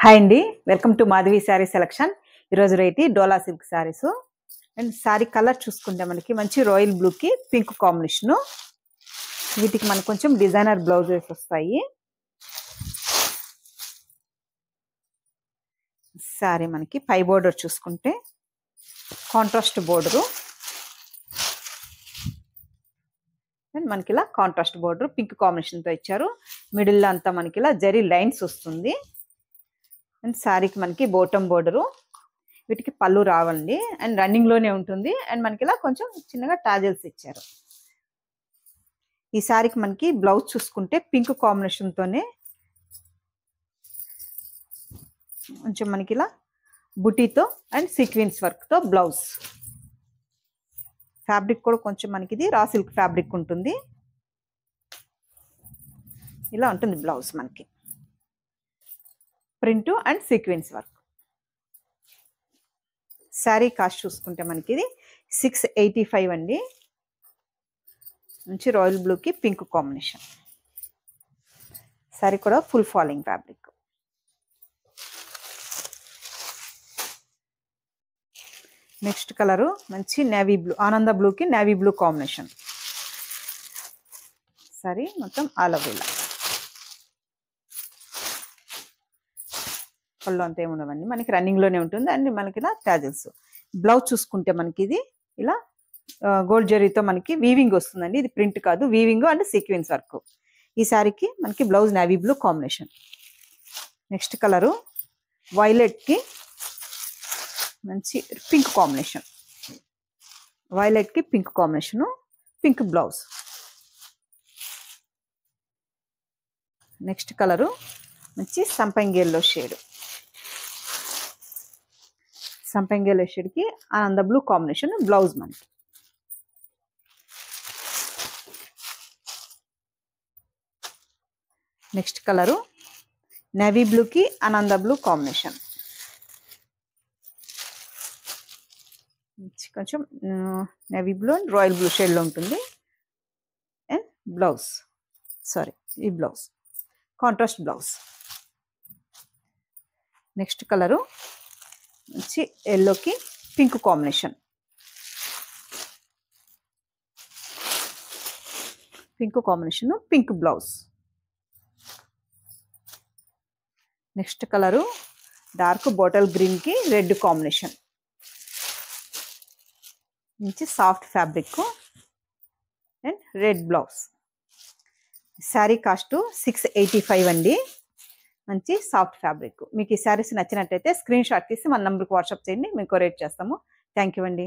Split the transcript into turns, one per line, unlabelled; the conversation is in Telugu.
హాయ్ అండి, welcome to Madhavi sari selection. ఈరోజు రేటి Dola silk saris. And sari colour చూసుకుంటే మనకి మంచి రాయల్ బ్లూకి పింక్ కాంబినేషను. వీటికి మనకు కొంచెం డిజైనర్ బ్లౌజెస్ వస్తాయి. శారీ మనకి పై బోర్డర్ చూసుకుంటే కాంట్రాస్ట్ బోర్డరు. అండ్ మనకి ఇలా కాంట్రాస్ట్ బోర్డర్ పింక్ కాంబినేషన్తో ఇచ్చారు. మిడిల్లో అంతా మనకి ఇలా జరీ లైన్స్ వస్తుంది. అండ్ శారీకి మనకి బోటమ్ బోర్డరు. వీటికి పళ్ళు రావండి అండ్ రన్నింగ్లోనే ఉంటుంది. అండ్ మనకి ఇలా కొంచెం చిన్నగా టాజల్స్ ఇచ్చారు. ఈ శారీకి మనకి బ్లౌజ్ చూసుకుంటే పింక్ కాంబినేషన్తోనే కొంచెం మనకి ఇలా బుటీతో అండ్ సీక్వెన్స్ వర్క్తో బ్లౌజ్. ఫ్యాబ్రిక్ కూడా కొంచెం మనకి ఇది రా సిల్క్ ఫ్యాబ్రిక్ ఉంటుంది. ఇలా ఉంటుంది బ్లౌజ్ మనకి. Print and sequence work. Sari cost చూసుకుంటే మనకి ఇది 685 అండి. మంచి రాయల్ బ్లూకి పింక్ కాంబినేషన్. శారీ కూడా full falling fabric. Next colour మంచి నేవీ బ్లూ, ఆనంద బ్లూకి నేవీ బ్లూ కాంబినేషన్. శారీ మొత్తం ఆల్ ఓవర్ ఇలా. పళ్ళు అంతా ఏముండవండి, మనకి రన్నింగ్లోనే ఉంటుంది. అండ్ మనకి ఇలా టాజల్స్. బ్లౌజ్ చూసుకుంటే మనకి ఇది ఇలా గోల్డ్ జరీతో మనకి వీవింగ్ వస్తుందండి. ఇది ప్రింట్ కాదు, వీవింగ్ అండ్ సీక్వెన్స్ వర్క్. ఈ శారీకి మనకి blouse navy blue combination. Next colour వైలెట్కి మంచి పింక్ కాంబినేషన్. వైలెట్కి pink combination, pink blouse. Next colour మంచి సంపంగి ఎల్లో షేడ్. సంపంగి ఎల్లో షేడ్కి ఆనంద బ్లూ కాంబినేషన్ బ్లౌజ్ మనకి. నెక్స్ట్ కలరు నేవీ బ్లూకి ఆనంద బ్లూ కాంబినేషన్. కొంచెం navy blue and royal blue షేడ్లో ఉంటుంది. అండ్ బ్లౌజ్, ఈ blouse contrast blouse. Next colour మంచి ఎల్లోకి pink combination. Pink combination, pink blouse. Next colour dark bottle గ్రీన్కి రెడ్ కాంబినేషన్. మంచి soft fabric and red blouse. Sari cost 685 అండి. మంచి సాఫ్ట్ ఫ్యాబ్రిక్. మీకు ఈ శారీస్ నచ్చినట్టయితే స్క్రీన్ షాట్ తీసి మన నెంబర్కి వాట్సాప్ చేయండి, మేము కొరియర్ చేస్తాము. థ్యాంక్ యూ అండి.